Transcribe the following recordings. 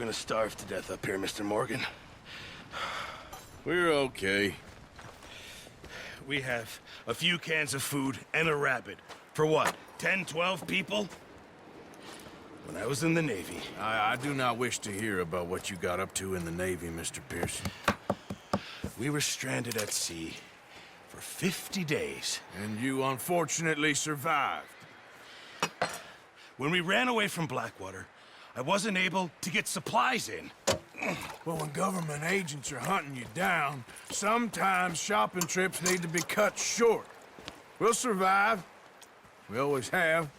gonna starve to death up here, Mr. Morgan. We're okay. We have a few cans of food and a rabbit. For what, 10, 12 people? When I was in the Navy... I do not wish to hear about what you got up to in the Navy, Mr. Pearson. We were stranded at sea for 50 days. And you unfortunately survived. When we ran away from Blackwater, I wasn't able to get supplies in. Well, when government agents are hunting you down, sometimes shopping trips need to be cut short. We'll survive. We always have.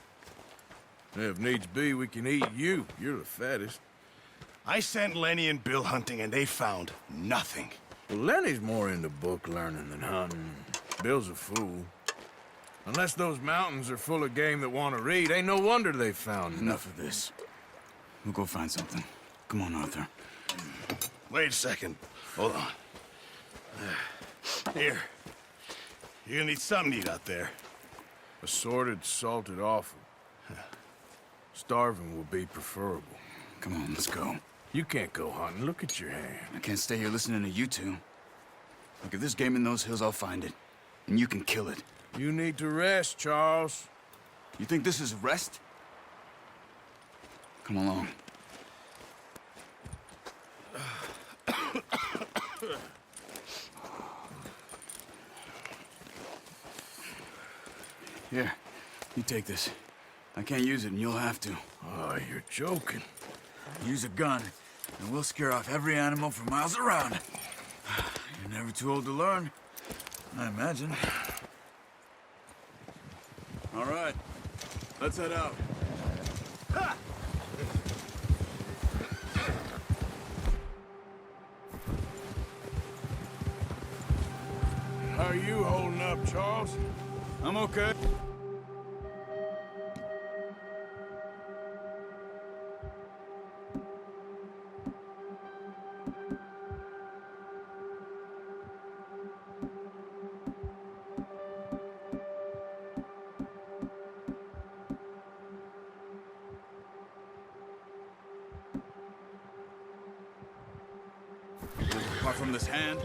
If needs be, we can eat you. You're the fattest. I sent Lenny and Bill hunting, and they found nothing. Well, Lenny's more into book learning than hunting. Bill's a fool. Unless those mountains are full of game that want to read, ain't no wonder they found Enough of this. We'll go find something. Come on, Arthur. Wait a second. Hold on. Here. You're gonna need something to eat out there. Assorted, salted offal. Starving will be preferable. Come on, let's go. You can't go hunting. Look at your hand. I can't stay here listening to you two. Look, if there's game in those hills, I'll find it. And you can kill it. You need to rest, Charles. You think this is rest? Come along. Here, you take this. I can't use it, and you'll have to. Oh, you're joking. Use a gun, and we'll scare off every animal for miles around. You're never too old to learn, I imagine. All right, let's head out. Ha! How are you holding up, Charles? I'm okay. Apart from this hand,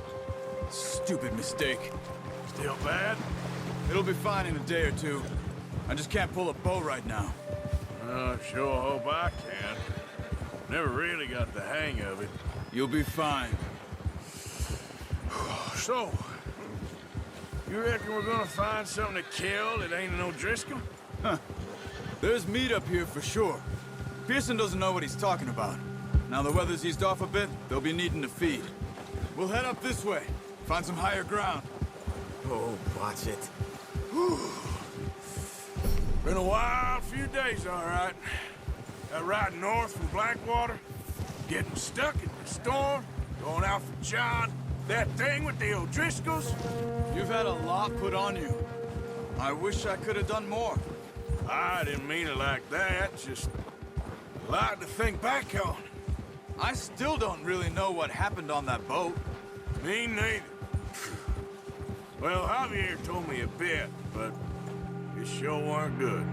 stupid mistake. Still bad? It'll be fine in a day or two. I just can't pull a bow right now. I sure hope I can. Never really got the hang of it. You'll be fine. So, you reckon we're gonna find something to kill that ain't no Driscoll? Huh. There's meat up here for sure. Pearson doesn't know what he's talking about. Now the weather's eased off a bit, they'll be needing to feed. We'll head up this way, find some higher ground. Oh, watch it. Been a wild few days, all right. That ride north from Blackwater, getting stuck in the storm, going out for John, that thing with the O'Driscolls. You've had a lot put on you. I wish I could have done more. I didn't mean it like that, just a lot to think back on. I still don't really know what happened on that boat. Me neither. Well, Javier told me a bit, but it sure weren't good.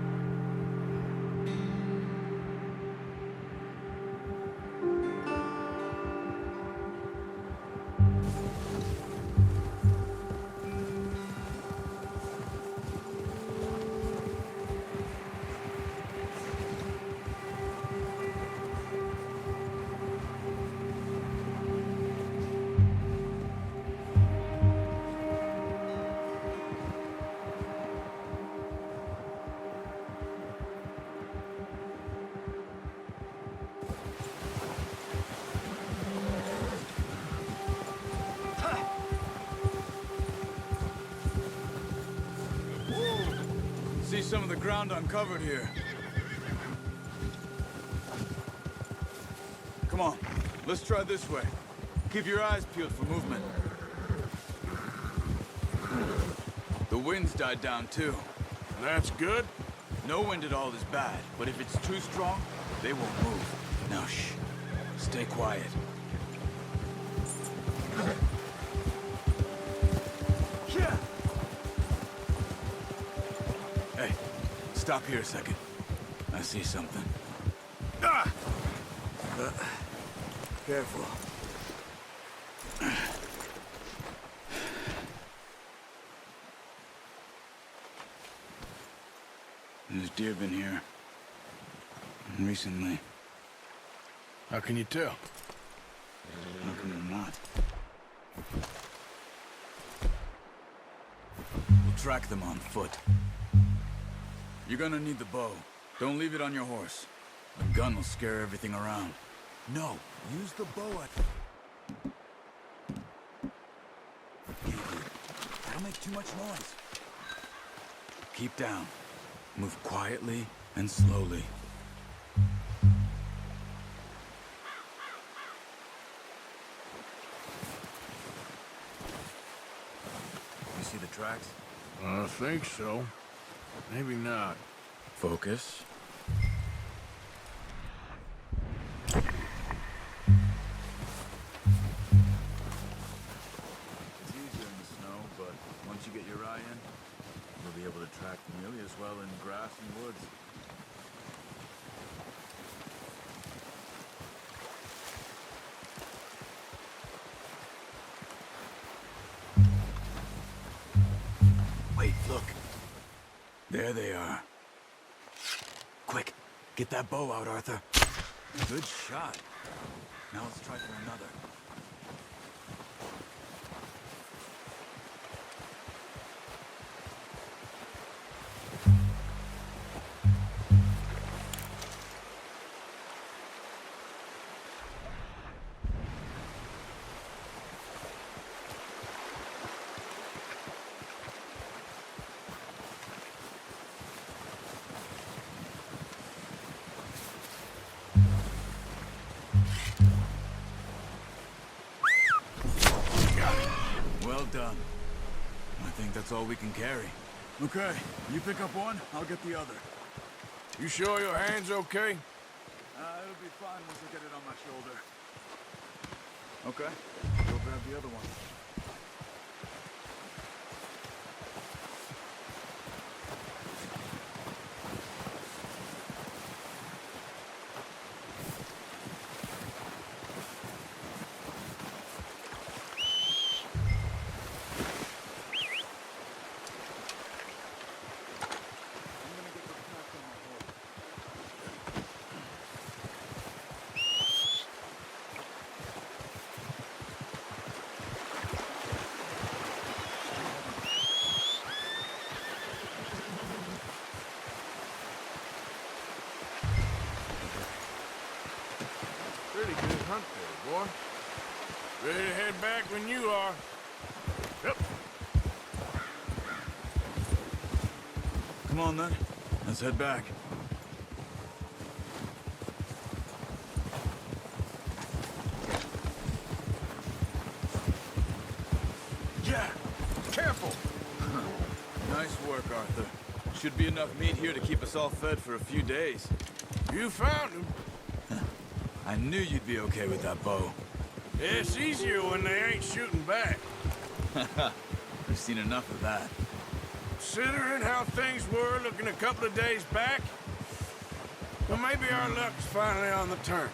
See some of the ground uncovered here. Come on, let's try this way. Keep your eyes peeled for movement. The wind's died down too. That's good. No wind at all is bad, but if it's too strong, they won't move. Now shh, stay quiet. Hey, stop here a second. I see something. Careful. There's deer been here. Recently. How can you tell? How can there not? We'll track them on foot. You're gonna need the bow. Don't leave it on your horse. The gun will scare everything around. No, use the bow at... That'll make too much noise. Keep down. Move quietly and slowly. You see the tracks? I think so. Maybe not. Focus. It's easier in the snow, but once you get your eye in, you'll be able to track nearly as well in grass and woods. Wait, look. There they are. Quick, get that bow out, Arthur. Good shot. Now let's try for another. Well done. I think that's all we can carry. Okay, you pick up one, I'll get the other. You sure your hand's okay? It'll be fine once I get it on my shoulder. Okay, go grab the other one. Pretty good hunt there, boy. Ready to head back when you are. Yep. Come on then, let's head back. Yeah, careful. Nice work, Arthur. Should be enough meat here to keep us all fed for a few days. You found him. I knew you'd be okay with that bow. It's easier when they ain't shooting back. We've seen enough of that. Considering how things were looking a couple of days back, well, maybe our luck's finally on the turn.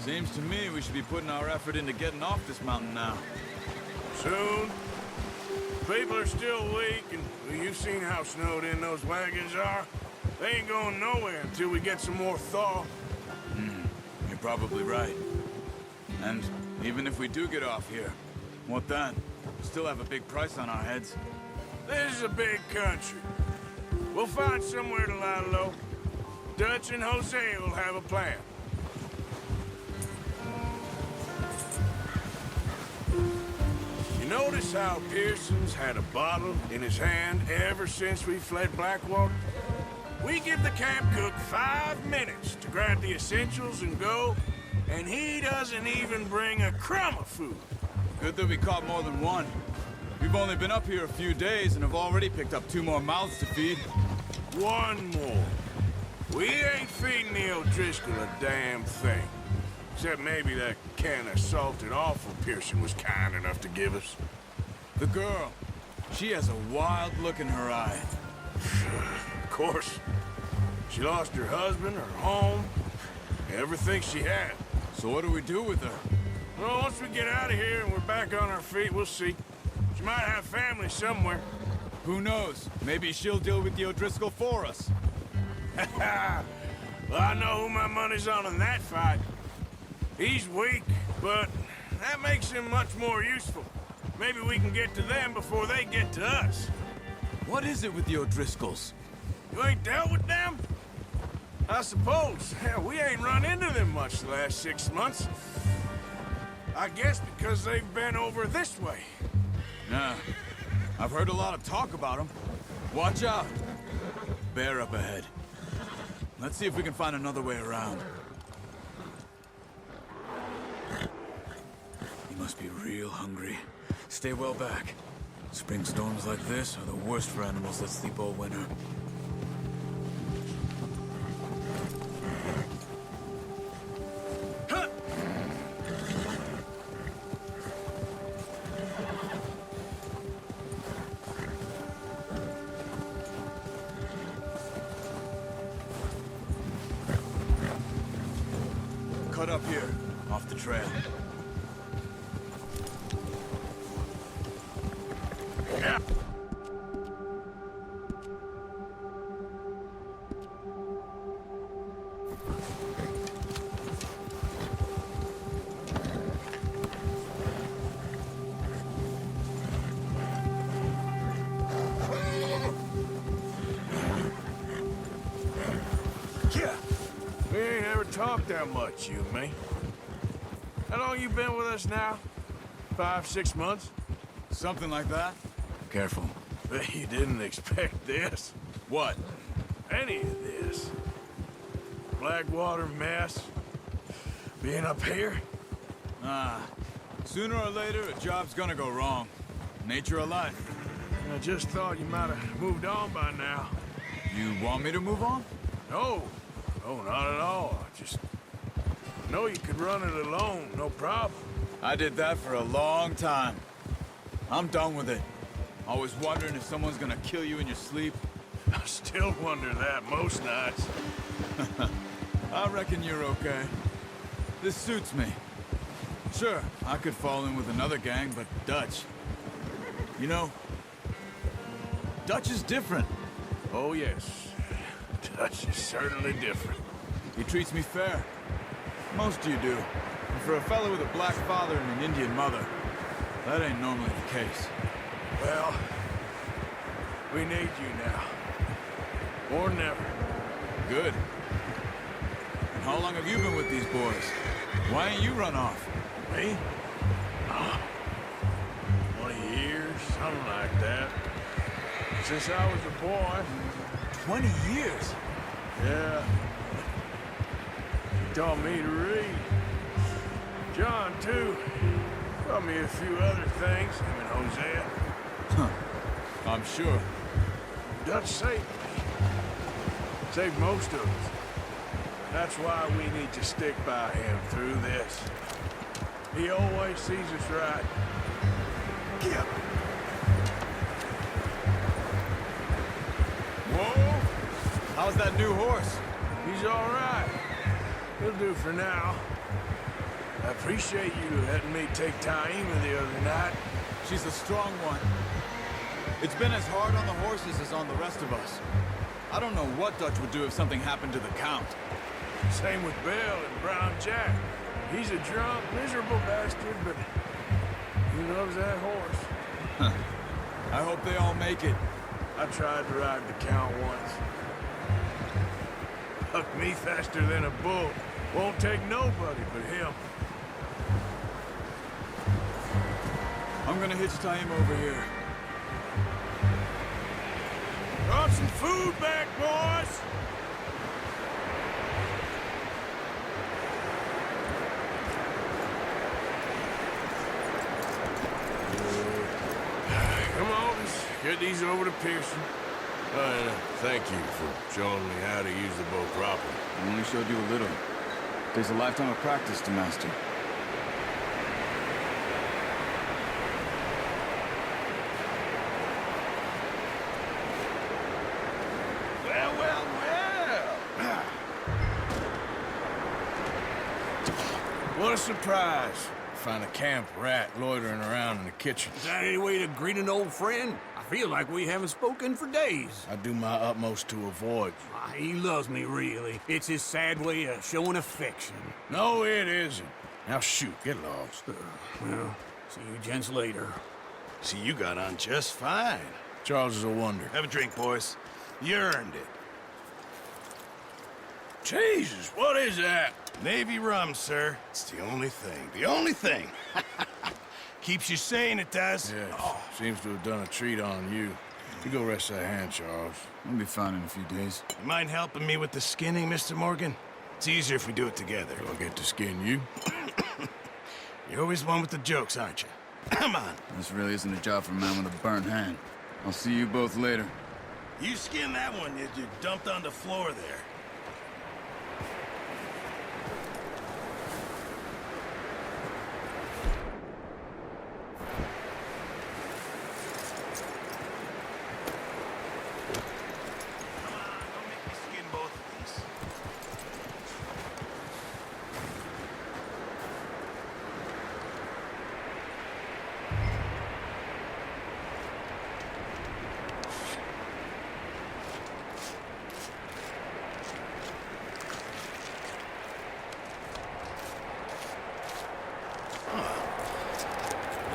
Seems to me we should be putting our effort into getting off this mountain now. Soon. People are still weak, and well, you've seen how snowed in those wagons are. They ain't going nowhere until we get some more thaw. You're probably right. And even if we do get off here, what then? We still have a big price on our heads. This is a big country. We'll find somewhere to lie low. Dutch and Jose will have a plan. You notice how Pearson's had a bottle in his hand ever since we fled Blackwater? We give the camp cook 5 minutes to grab the essentials and go, and he doesn't even bring a crumb of food. Good that we caught more than one. We've only been up here a few days and have already picked up 2 more mouths to feed. One more. We ain't feeding the O'Driscoll a damn thing. Except maybe that can of salted offal Pearson was kind enough to give us. The girl, she has a wild look in her eye. Of course. She lost her husband, her home, everything she had. So what do we do with her? Well, once we get out of here and we're back on our feet, we'll see. She might have family somewhere. Who knows? Maybe she'll deal with the O'Driscoll for us. Well, I know who my money's on in that fight. He's weak, but that makes him much more useful. Maybe we can get to them before they get to us. What is it with the O'Driscolls? You ain't dealt with them? I suppose. Hell, we ain't run into them much the last 6 months. I guess because they've been over this way. Nah. I've heard a lot of talk about them. Watch out. Bear up ahead. Let's see if we can find another way around. You must be real hungry. Stay well back. Spring storms like this are the worst for animals that sleep all winter. Cut up here, off the trail. Yeah. We ain't ever talked that much, you and me. How long you been with us now? 5, 6 months? Something like that. Careful. Bet you didn't expect this. What? Any of this. Blackwater mess. Being up here. Sooner or later, a job's gonna go wrong. Nature of life. I just thought you might have moved on by now. You want me to move on? No. No, not at all. I just know you could run it alone, no problem. I did that for a long time. I'm done with it. Always wondering if someone's gonna kill you in your sleep. I still wonder that most nights. I reckon you're okay. This suits me. Sure, I could fall in with another gang, but Dutch. You know, Dutch is different. Oh, yes. Dutch is certainly different. He treats me fair. Most of you do. And for a fellow with a black father and an Indian mother, that ain't normally the case. Well, we need you now. More than ever. Good. And how long have you been with these boys? Why ain't you run off? Me? 20 years, something like that. Since I was a boy. 20 years? Yeah. He taught me to read. John, too. Taught me a few other things, him and Hosea. Huh. I'm sure. Dutch saved me. Saved most of us. That's why we need to stick by him through this. He always sees us right. Get up. Whoa! How's that new horse? He's all right. He'll do for now. I appreciate you letting me take Taima the other night. She's a strong one. It's been as hard on the horses as on the rest of us. I don't know what Dutch would do if something happened to the Count. Same with Bill and Brown Jack. He's a drunk, miserable bastard, but he loves that horse. Huh. I hope they all make it. I tried to ride the Count once. Hucked me faster than a bull. Won't take nobody but him. I'm gonna hitch Taima over here. Brought some food back, boys! Come on, let's get these over to Pearson. Thank you for showing me how to use the bow properly. I only showed you a little. Takes a lifetime of practice to master. Well, well, well! a surprise. Find a camp rat loitering around in the kitchen. Is that any way to greet an old friend? I feel like we haven't spoken for days. I do my utmost to avoid you. He loves me, really. It's his sad way of showing affection. No, it isn't. Now shoot, get lost. Well, see you gents later. See, you got on just fine. Charles is a wonder. Have a drink, boys. You earned it. Jesus, what is that? Navy rum, sir. It's the only thing. The only thing. Keeps you sane, it does. Yes, seems to have done a treat on you. You go rest that hand, Charles. We'll be fine in a few days. You mind helping me with the skinning, Mr. Morgan? It's easier if we do it together. Do I get to skin you? You're always one with the jokes, aren't you? Come on. This really isn't a job for a man with a burnt hand. I'll see you both later. You skin that one you dumped on the floor there.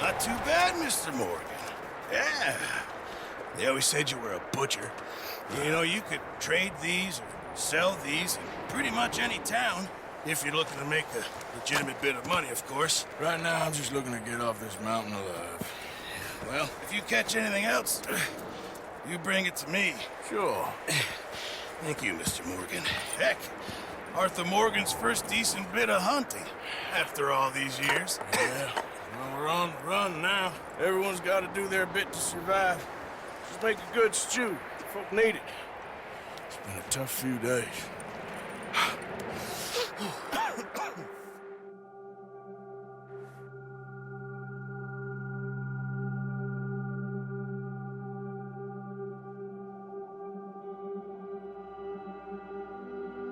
Not too bad, Mr. Morgan. Yeah. They always said you were a butcher. You know, you could trade these or sell these in pretty much any town. If you're looking to make a legitimate bit of money, of course. Right now, I'm just looking to get off this mountain alive. Well, if you catch anything else, you bring it to me. Sure. Thank you, Mr. Morgan. Heck, Arthur Morgan's first decent bit of hunting after all these years. Yeah. Well, we're on the run now. Everyone's got to do their bit to survive. Just make a good stew. Folk need it. It's been a tough few days.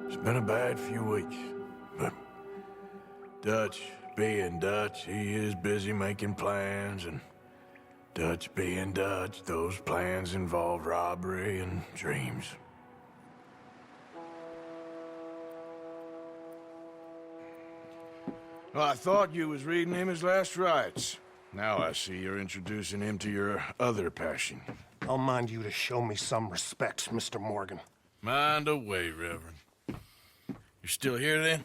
It's been a bad few weeks, but Dutch being Dutch, he is busy making plans, and Dutch being Dutch, those plans involve robbery and dreams. Well, I thought you was reading him his last rites. Now I see you're introducing him to your other passion. I'll mind you to show me some respect, Mr. Morgan. Mind away, Reverend. You're still here, then?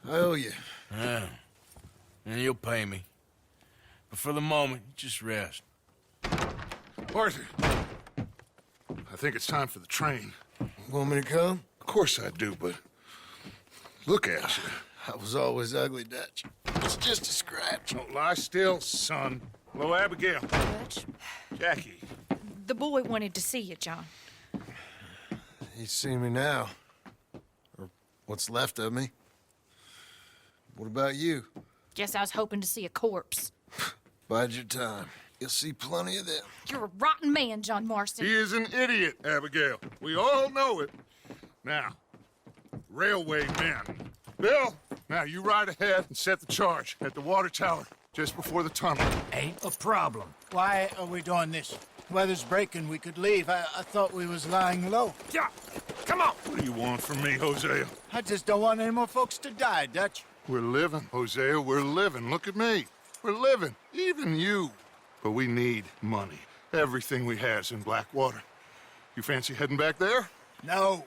I owe you. Yeah. And you'll pay me. But for the moment, just rest. Arthur, I think it's time for the train. Want me to come? Of course I do, but look at you. I was always ugly, Dutch. It's just a scratch. Don't lie still, son. Hello, Abigail. Dutch, Jackie. the boy wanted to see you, John. He's seen me now. Or what's left of me. What about you? Guess I was hoping to see a corpse. Bide your time. You'll see plenty of them. You're a rotten man, John Marston. He is an idiot, Abigail. We all know it. Now, railway men. Bill, now you ride ahead and set the charge at the water tower just before the tunnel. Ain't a problem. Why are we doing this? Weather's breaking. We could leave. I thought we was lying low. Yeah, come on. What do you want from me, Hosea? I just don't want any more folks to die, Dutch. We're living, Hosea. We're living. Look at me. We're living. Even you. But we need money. Everything we has in Blackwater. You fancy heading back there? No.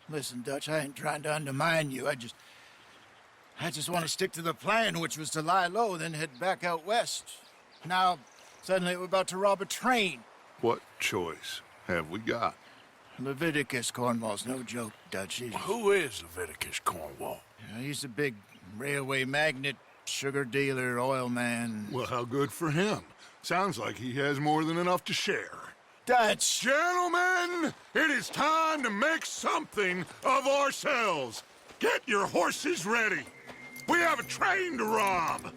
Listen, Dutch, I ain't trying to undermine you. I just want to stick to the plan, which was to lie low, then head back out west. Now, suddenly we're about to rob a train. What choice have we got? Leviticus Cornwall's no joke, Dutch. Who is Leviticus Cornwall? He's a big railway magnate, sugar dealer, oil man. Well, how good for him. Sounds like he has more than enough to share. Dutch! Gentlemen, it is time to make something of ourselves. Get your horses ready. We have a train to rob.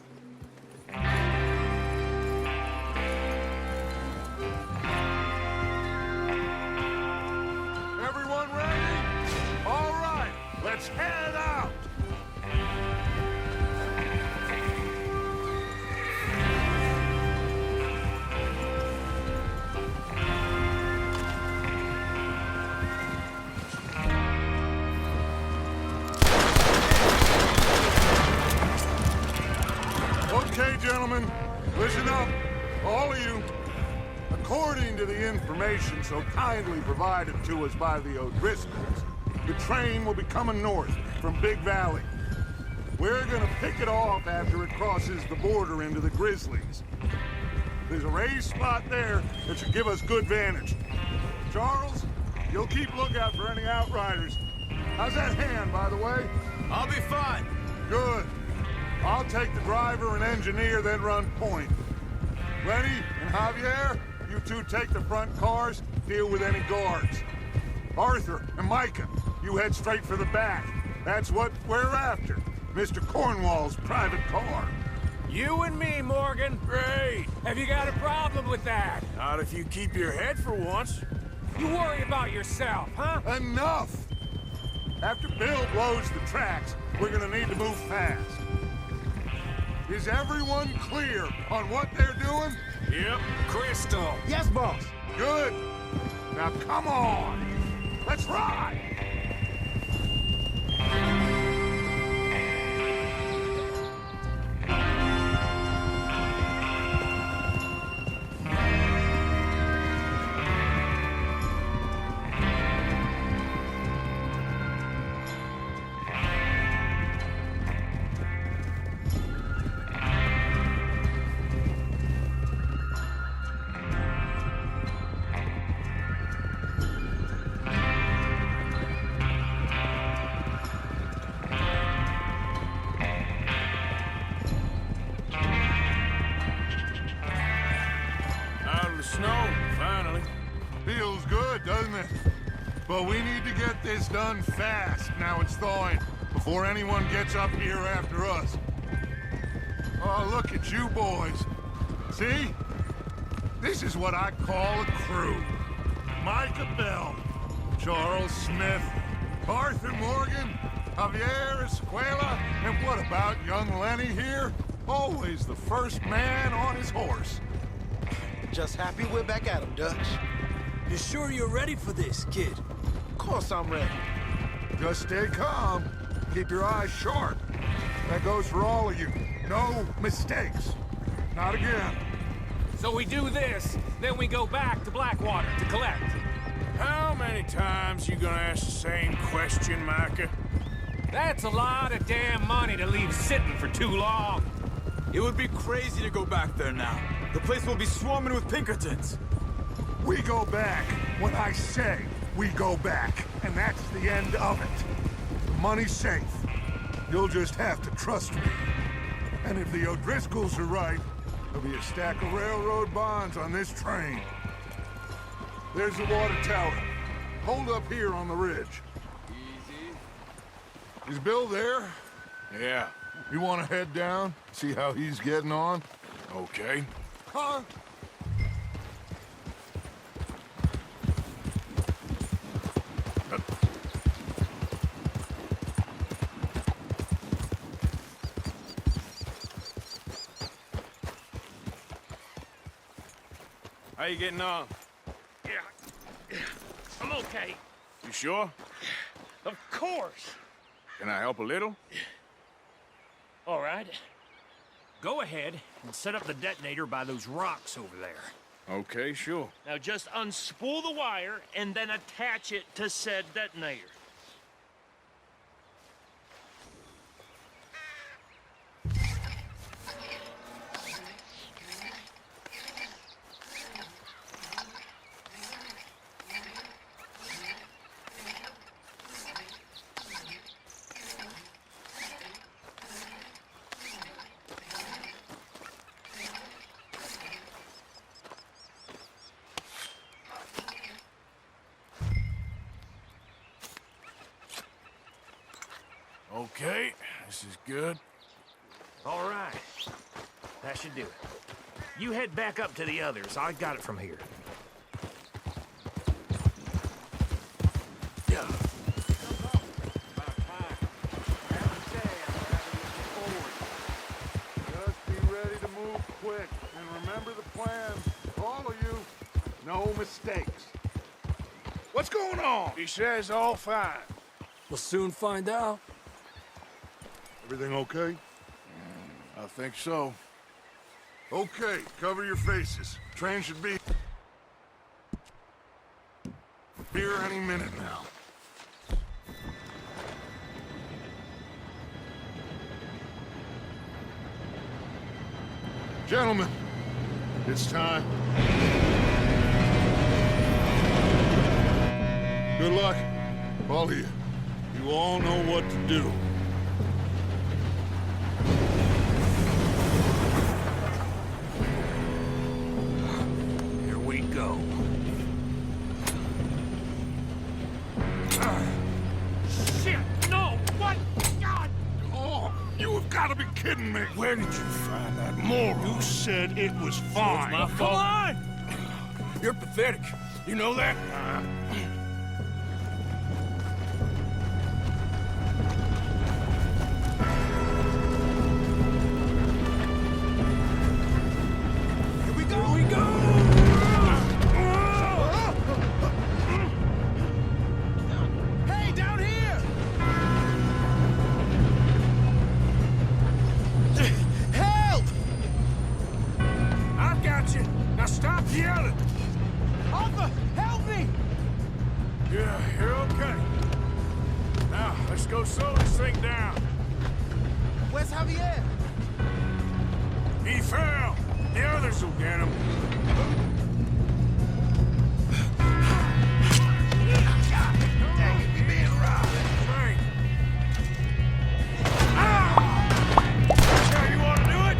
Everyone ready? All right, let's head out. All of you, according to the information so kindly provided to us by the O'Driscolls, the train will be coming north from Big Valley. We're gonna pick it off after it crosses the border into the Grizzlies. There's a raised spot there that should give us good vantage. Charles, you'll keep lookout for any outriders. How's that hand, by the way? I'll be fine. Good. I'll take the driver and engineer, then run point. Lenny and Javier, you two take the front cars, deal with any guards. Arthur and Micah, you head straight for the back. That's what we're after. Mr. Cornwall's private car. You and me, Morgan. Great. Have you got a problem with that? Not if you keep your head for once. You worry about yourself, huh? Enough! After Bill blows the tracks, we're gonna need to move fast. Is everyone clear on what they're doing? Yep. Crystal. Yes, boss. Good. Now come on. Let's ride. Feels good, doesn't it? But we need to get this done fast now it's thawing, before anyone gets up here after us. Oh, look at you boys. See? This is what I call a crew. Micah Bell, Charles Smith, Arthur Morgan, Javier Escuela, and what about young Lenny here? Always the first man on his horse. Just happy we're back at him, Dutch. You sure you're ready for this, kid? Of course I'm ready. Just stay calm. Keep your eyes sharp. That goes for all of you. No mistakes. Not again. So we do this, then we go back to Blackwater to collect. How many times you gonna ask the same question, Micah? That's a lot of damn money to leave sitting for too long. It would be crazy to go back there now. The place will be swarming with Pinkertons. We go back when I say we go back, and that's the end of it. The money's safe. You'll just have to trust me. And if the O'Driscolls are right, there'll be a stack of railroad bonds on this train. There's the water tower. Hold up here on the ridge. Easy. Is Bill there? Yeah. You want to head down, see how he's getting on? Okay. Huh? How you getting on? Yeah, I'm okay. You sure? Of course. Can I help a little? All right. Go ahead and set up the detonator by those rocks over there. Okay, sure. Now just unspool the wire and then attach it to said detonator. Okay, this is good. All right. That should do it. You head back up to the others. I got it from here. Yeah. Just be ready to move quick. And remember the plan. All of you, no mistakes. What's going on? He says all fine. We'll soon find out. Everything okay? I think so. Okay, cover your faces. Train should be here any minute now. Gentlemen, it's time. Good luck, all of you. You all know what to do. Here we go. Shit! No! What? God! Oh, you have got to be kidding me. Where did you find that moron? You said it was fine. my fault. Come on! You're pathetic. You know that? Here we go! Hey, down here! Help! I got you. Now stop yelling. Arthur, help me! Yeah, you're okay. Now, let's go slow this thing down. Where's Javier? He fell. The others will get him. Dang it, we being robbed. Train. That's how you want to do it?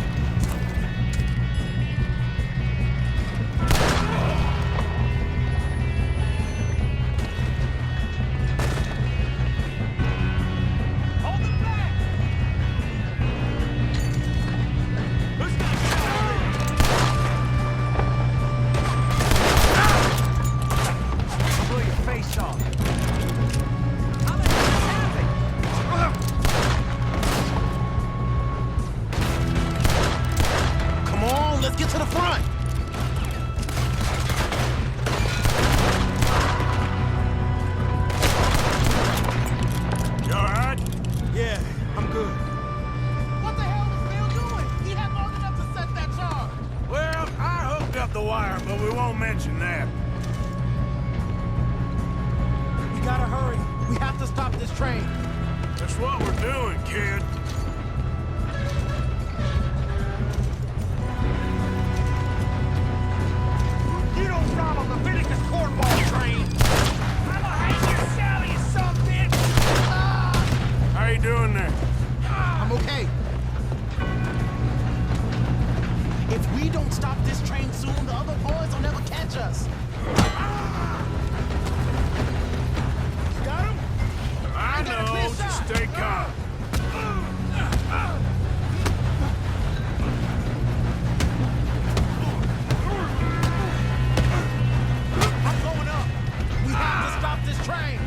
Hold them back! Who's got I'll blow your face off. How the hell is happening? Come on, let's get to the front! You all right? Yeah, I'm good. What the hell was Bill doing? He had long enough to set that charge. Well, I hooked up the wire, but we won't mention that. We gotta hurry. We have to stop this train. That's what we're doing, kid. You don't rob a Leviticus cornball train! I'ma hang your Sally, you son of a bitch! How you doing there? I'm okay. If we don't stop this train soon, the other boys will never catch us. You got him? I got a know, clear just shot. stay calm. I'm going up. We have to stop this train.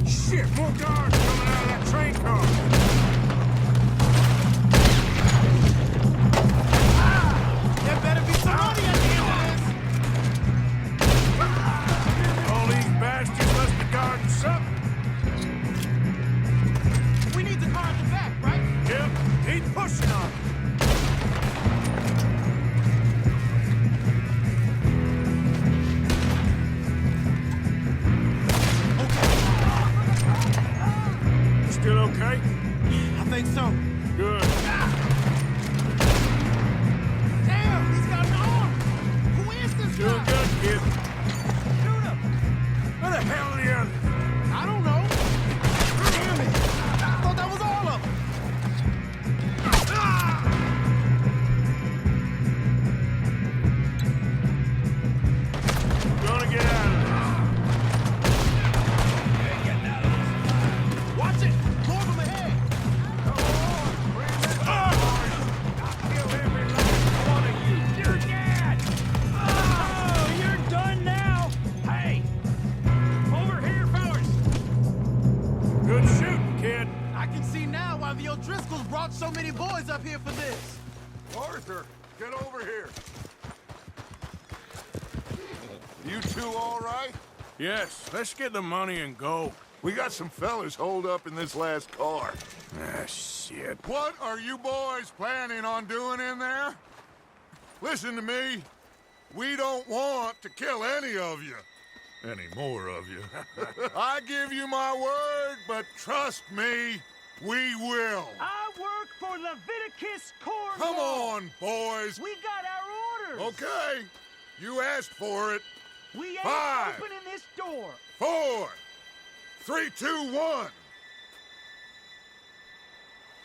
Shit, more guards coming out of that train car. There better be some money at the end of All these bastards must be guarding something. this. We need the car at the back, right? Yep, keep pushing on. Still okay? I think so. Good. Damn, he's got an arm. Who is this Doing guy? good, kid. Shoot him. Where the hell are the others? I don't know. Damn it. I thought that was all of them. Gonna get out of this. Watch it. More of them ahead. You're dead! Oh, you're done now! Hey! Over here, fellas! Good shooting, kid. I can see now why the O'Driscolls brought so many boys up here for this. Arthur, get over here. You two all right? Yes, let's get the money and go. We got some fellas holed up in this last car. Ah, shit. What are you boys planning on doing in there? Listen to me. We don't want to kill any of you. Any more of you. I give you my word, but trust me, we will. I work for Leviticus Corps. Come on, boys. We got our orders. Okay. You asked for it. We ain't 5, opening this door. 4, 3, 2, 1.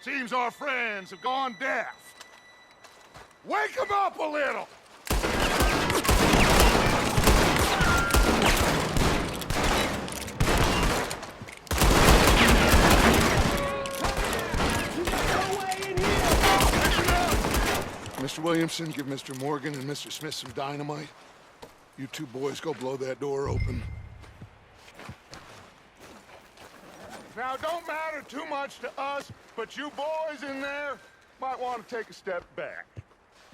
Seems our friends have gone deaf. Wake them up a little. Mr. Williamson, give Mr. Morgan and Mr. Smith some dynamite. You two boys go blow that door open. Now, it don't matter too much to us, but you boys in there might want to take a step back.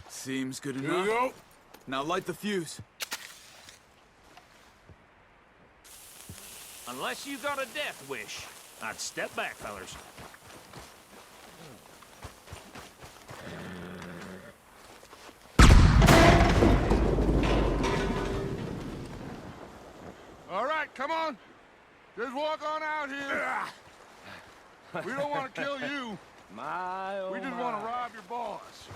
Seems good Here enough. you go. Now light the fuse. Unless you got a death wish, I'd step back, fellers. All right, come on. Just walk on out here. We don't want to kill you. My, oh We just want to rob your boss.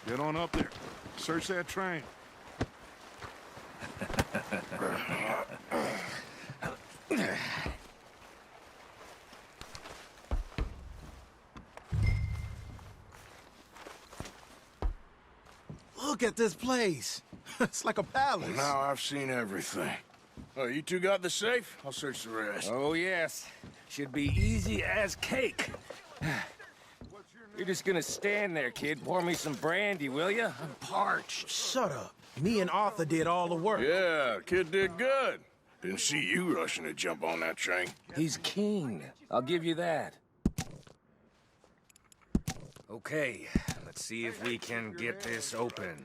Get on up there. Search that train. Look at this place. It's like a palace. Now I've seen everything. Oh, you two got the safe? I'll search the rest. Oh, yes. Should be easy as cake. You're just gonna stand there, kid. Pour me some brandy, will you? I'm parched. Shut up. Me and Arthur did all the work. Yeah, kid did good. Didn't see you rushing to jump on that train. He's keen. I'll give you that. Okay, let's see if we can get this open.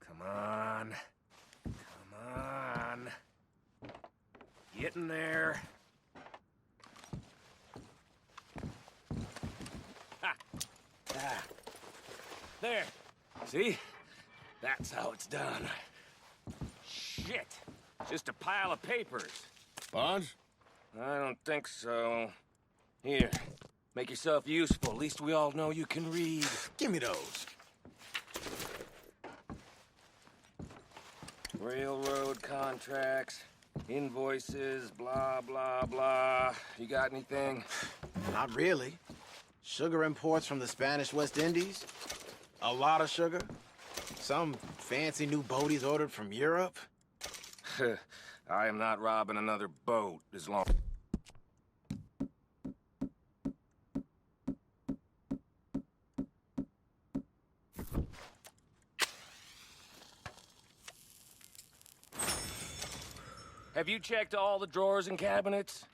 Come on. Come on. Get in there. Ha! Ah. There. See? That's how it's done. Shit. Just a pile of papers. Bonds? I don't think so. Here. Make yourself useful. At least we all know you can read. Give me those. Railroad contracts, invoices, blah, blah, blah. You got anything? Not really. Sugar imports from the Spanish West Indies. A lot of sugar. Some fancy new boat he's ordered from Europe. I am not robbing another boat as long... Have you checked all the drawers and cabinets?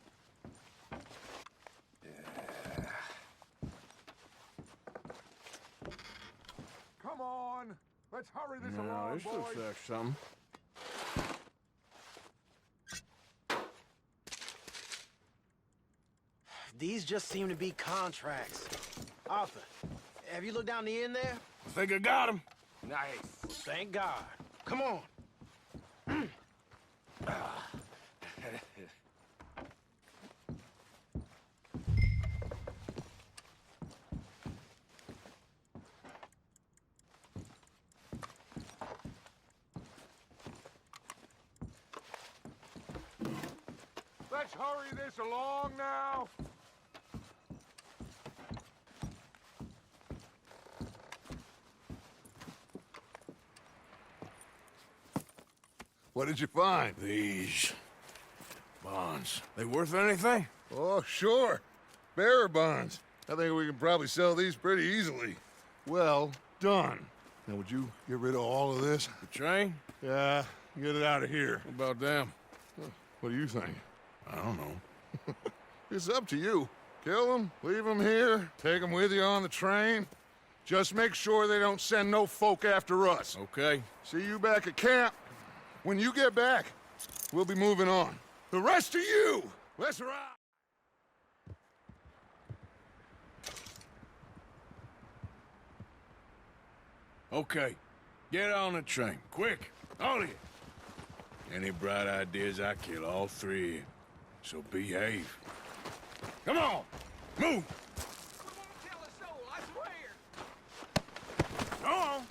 Come on. Let's hurry this No, along, this boys. looks like something. These just seem to be contracts. Arthur, have you looked down the end there? I think I got him. Nice. Thank God. Come on. Let's hurry this along now. What did you find? These bonds. They worth anything? Oh, sure. Bearer bonds. I think we can probably sell these pretty easily. Well done. Now, would you get rid of all of this? The train? Yeah, get it out of here. What about them? What do you think? I don't know. It's up to you. Kill them, leave them here, take them with you on the train. Just make sure they don't send no folk after us. Okay. See you back at camp. When you get back, we'll be moving on. The rest of you, let's ride! Okay. Get on the train. Quick. All of you. Any bright ideas, I kill all three of you. So behave. Come on! Move! Go on!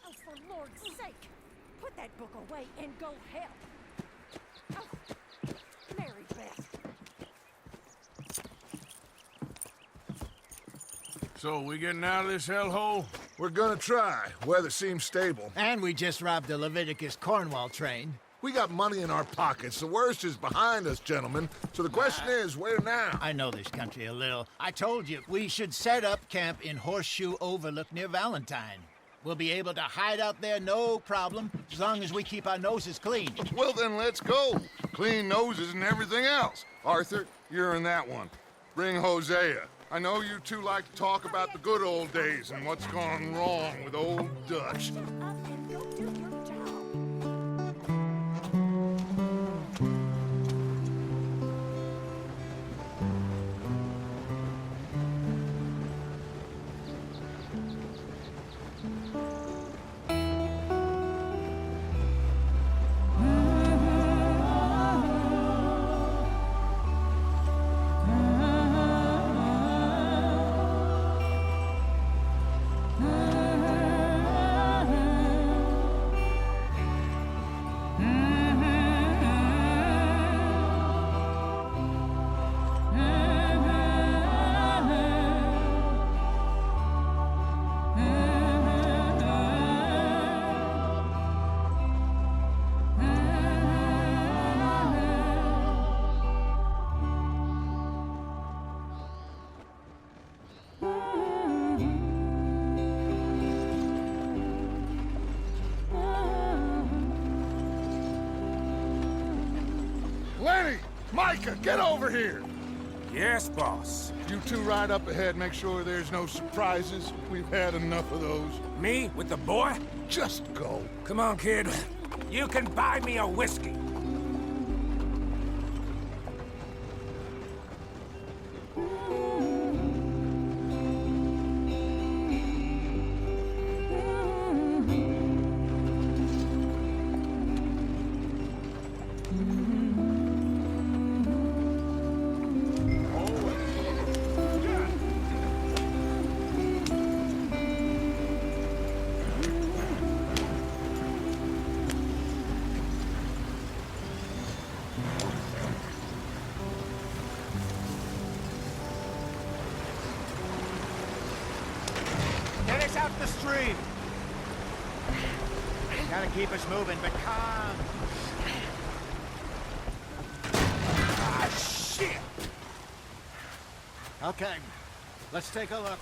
Oh, for Lord's sake! Put that book away and go help! Oh, Mary Beth. So, we getting out of this hellhole? We're gonna try. Weather seems stable. And we just robbed the Leviticus Cornwall train. We got money in our pockets. The worst is behind us, gentlemen. So the question is, where now? I know this country a little. I told you, we should set up camp in Horseshoe Overlook near Valentine. We'll be able to hide out there no problem, as long as we keep our noses clean. Well, then let's go. Clean noses and everything else. Arthur, you're in that one. Bring Hosea. I know you two like to talk about the good old days and what's gone wrong with old Dutch. Micah, get over here! Yes, boss. You two ride up ahead, make sure there's no surprises. We've had enough of those. Me with the boy? Just go. Come on, kid. You can buy me a whiskey. Out the stream. Gotta keep us moving, but calm. Ah, shit! Okay, let's take a look.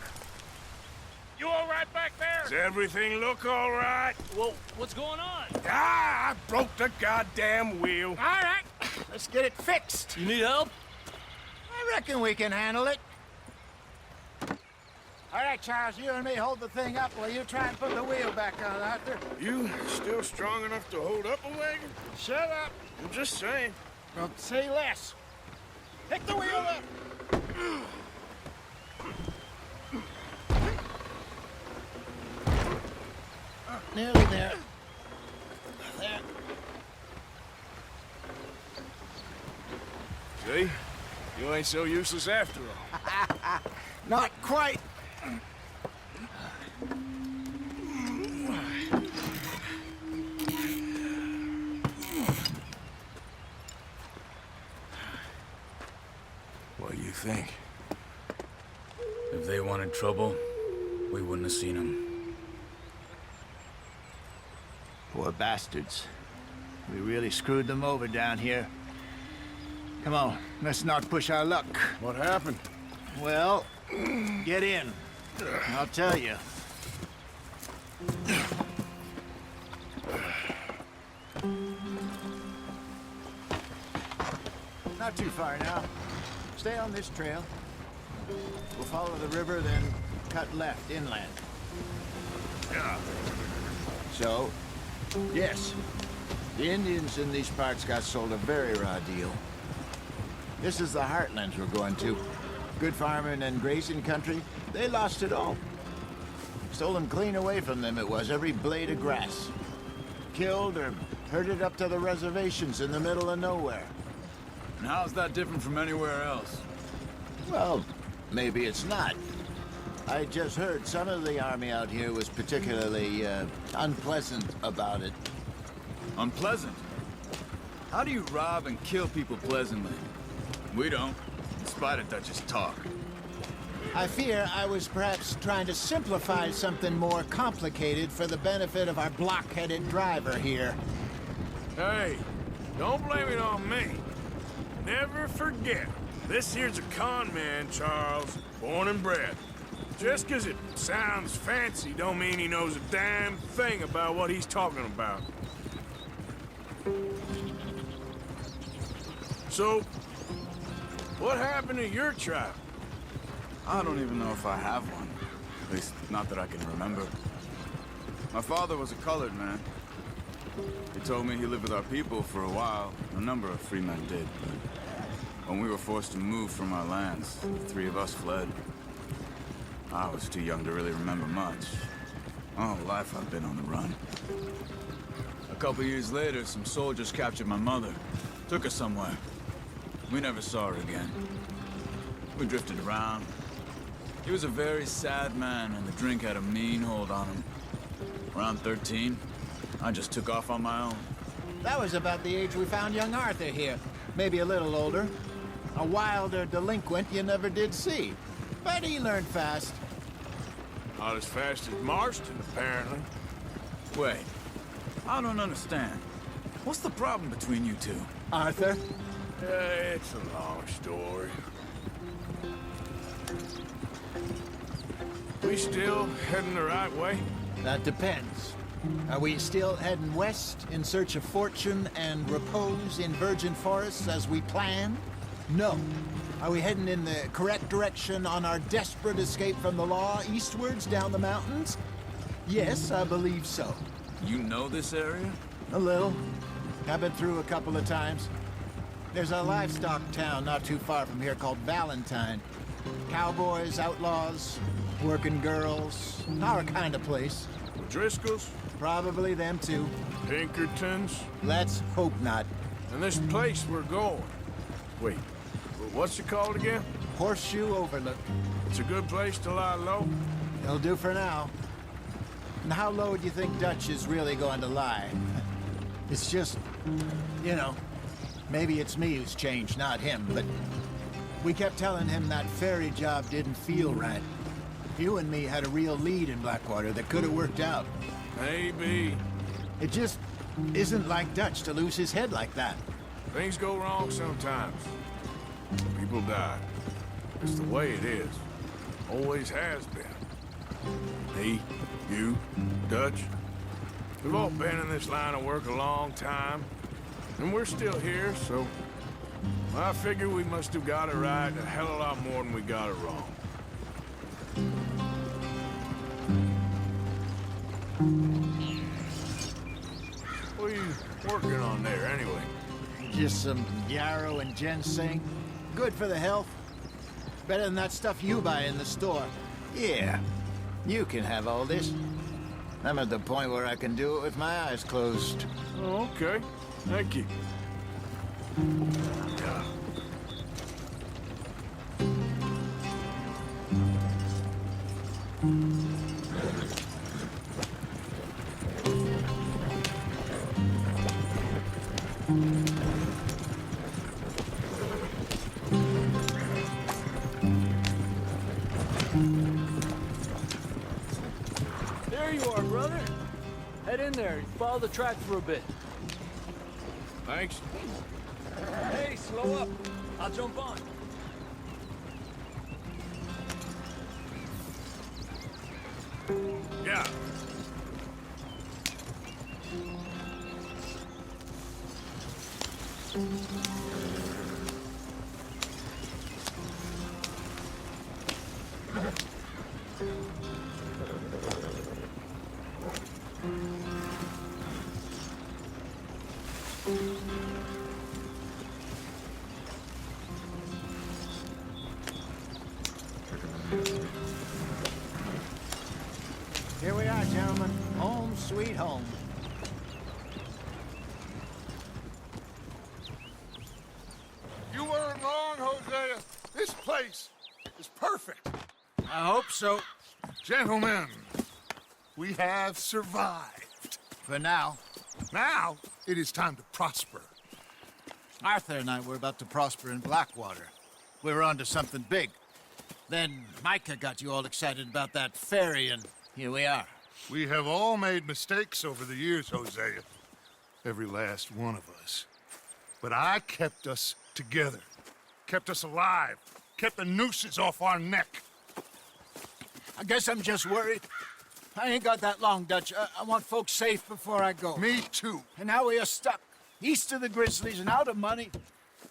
You all right back there? Does everything look all right? Well, what's going on? Ah, I broke the goddamn wheel. All right, let's get it fixed. You need help? I reckon we can handle it. All right, Charles, you and me hold the thing up while you try and put the wheel back on, Arthur. You still strong enough to hold up a wagon? Shut up. I'm just saying. Well, say less. Pick the wheel up. Nearly there. There. See? You ain't so useless after all. Not quite. What do you think? If they wanted trouble, we wouldn't have seen them. Poor bastards. We really screwed them over down here. Come on, let's not push our luck. What happened? Well, get in. I'll tell you. Not too far now. Stay on this trail. We'll follow the river, then cut left inland. Yeah. So, yes, the Indians in these parts got sold a very raw deal. This is the heartlands we're going to. Good farming and grazing country, they lost it all. Stolen clean away from them it was, every blade of grass. Killed or herded up to the reservations in the middle of nowhere. And how's that different from anywhere else? Well, maybe it's not. I just heard some of the army out here was particularly, unpleasant about it. Unpleasant? How do you rob and kill people pleasantly? We don't, in spite of Dutch's talk. I fear I was perhaps trying to simplify something more complicated for the benefit of our block-headed driver here. Hey, don't blame it on me. Never forget, this here's a con man, Charles, born and bred. Just 'cause it sounds fancy don't mean he knows a damn thing about what he's talking about. So, what happened to your tribe? I don't even know if I have one. At least, not that I can remember. My father was a colored man. He told me he lived with our people for a while. A number of free men did, but when we were forced to move from our lands, the three of us fled. I was too young to really remember much. All life I've been on the run. A couple years later, some soldiers captured my mother. Took her somewhere. We never saw her again. We drifted around. He was a very sad man, and the drink had a mean hold on him. Around 13, I just took off on my own. That was about the age we found young Arthur here. Maybe a little older. A wilder delinquent you never did see. But he learned fast. Not as fast as Marston, apparently. Wait, I don't understand. What's the problem between you two? Arthur? It's a long story. We still heading the right way? That depends. Are we still heading west in search of fortune and repose in virgin forests as we planned? No. Are we heading in the correct direction on our desperate escape from the law eastwards down the mountains? Yes, I believe so. You know this area? A little. I've been through a couple of times. There's a livestock town not too far from here called Valentine. Cowboys, outlaws, working girls, our kind of place. Driscoll's? Probably them too. Pinkertons? Let's hope not. And this place we're going. Wait, what's it called again? Horseshoe Overlook. It's a good place to lie low? It'll do for now. And how low do you think Dutch is really going to lie? It's just, you know, maybe it's me who's changed, not him, but we kept telling him that ferry job didn't feel right. You and me had a real lead in Blackwater that could have worked out. Maybe. It just isn't like Dutch to lose his head like that. Things go wrong sometimes. People die. It's the way it is. Always has been. Me, you, Dutch. We've all been in this line of work a long time. And we're still here, so I figure we must have got it right a hell of a lot more than we got it wrong. What are you working on there, anyway? Just some yarrow and ginseng. Good for the health. Better than that stuff you buy in the store. Yeah, you can have all this. I'm at the point where I can do it with my eyes closed. Oh, okay. Thank you. Yeah. There you are, brother. Head in there and follow the track for a bit. Thanks. Hey, slow up. I'll jump on. Yeah. Here we are, gentlemen. Home sweet home. You weren't wrong, Hosea. This place is perfect. I hope so. Gentlemen, we have survived. For now. Now, it is time to prosper. Arthur and I were about to prosper in Blackwater. We were onto something big. Then Micah got you all excited about that ferry, and here we are. We have all made mistakes over the years, Hosea. Every last one of us. But I kept us together. Kept us alive. Kept the nooses off our neck. I guess I'm just worried. I ain't got that long, Dutch. I want folks safe before I go. Me too. And now we are stuck. East of the Grizzlies and out of money.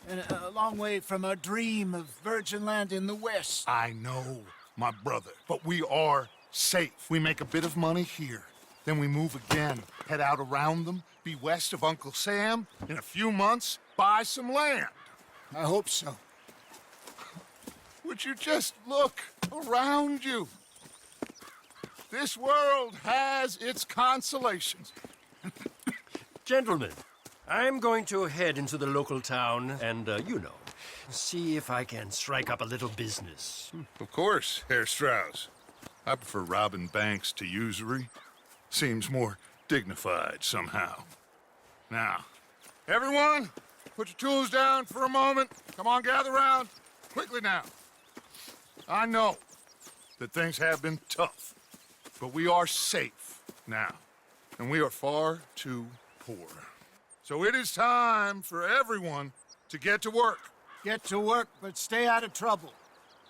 and a long way from our dream of virgin land in the west. I know, my brother, but we are safe. We make a bit of money here. Then we move again, head out around them, be west of Uncle Sam. In a few months, buy some land. I hope so. Would you just look around you? This world has its consolations. Gentlemen, I'm going to head into the local town and, see if I can strike up a little business. Of course, Herr Strauss. I prefer robbing banks to usury. Seems more dignified somehow. Now, everyone, put your tools down for a moment. Come on, gather round. Quickly now. I know that things have been tough, but we are safe now, and we are far too poor. So it is time for everyone to get to work. Get to work, but stay out of trouble.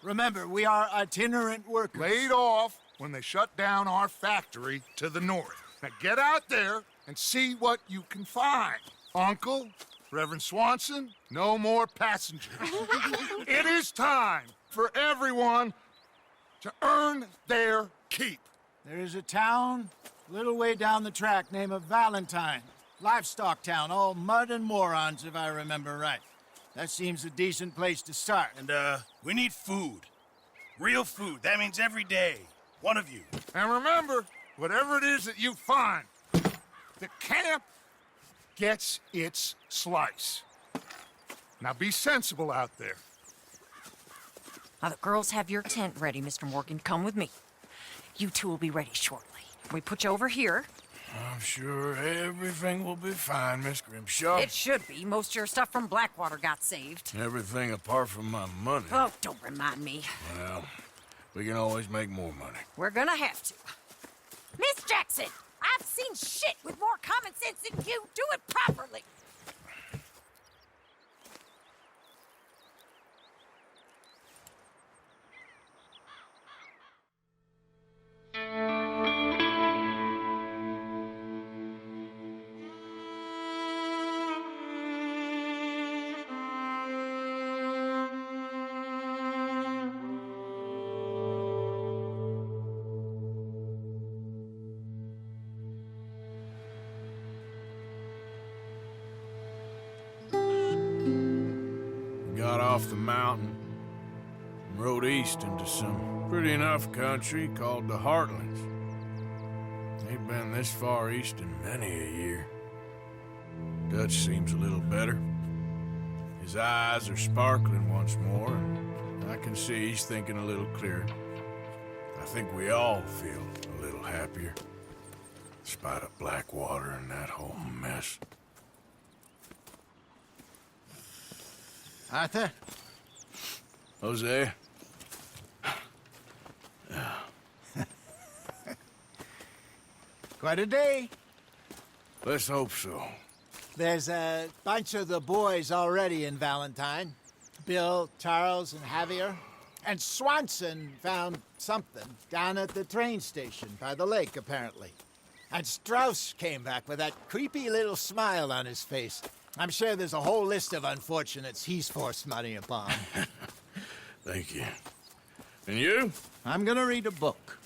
Remember, we are itinerant workers. Laid off when they shut down our factory to the north. Now get out there and see what you can find. Uncle, Reverend Swanson, no more passengers. It is time for everyone to earn their keep. There is a town a little way down the track named Valentine. Livestock town, all mud and morons, if I remember right. That seems a decent place to start. And, we need food. Real food. That means every day. One of you. And remember, whatever it is that you find, the camp gets its slice. Now be sensible out there. Now the girls have your tent ready, Mr. Morgan. Come with me. You two will be ready shortly. We put you over here. I'm sure everything will be fine, Miss Grimshaw. It should be. Most of your stuff from Blackwater got saved. Everything apart from my money. Oh, don't remind me. Well, we can always make more money. We're gonna have to. Miss Jackson, I've seen shit with more common sense than you. Do it properly. Got off the mountain and rode east into some pretty enough country called the Heartlands. Ain't been this far east in many a year. Dutch seems a little better. His eyes are sparkling once more, and I can see he's thinking a little clearer. I think we all feel a little happier, despite of Blackwater and that whole mess. Arthur? Jose? Quite a day. Let's hope so. There's a bunch of the boys already in Valentine. Bill, Charles, and Javier. And Swanson found something down at the train station by the lake, apparently. And Strauss came back with that creepy little smile on his face. I'm sure there's a whole list of unfortunates he's forced money upon. Thank you. And you? I'm gonna read a book.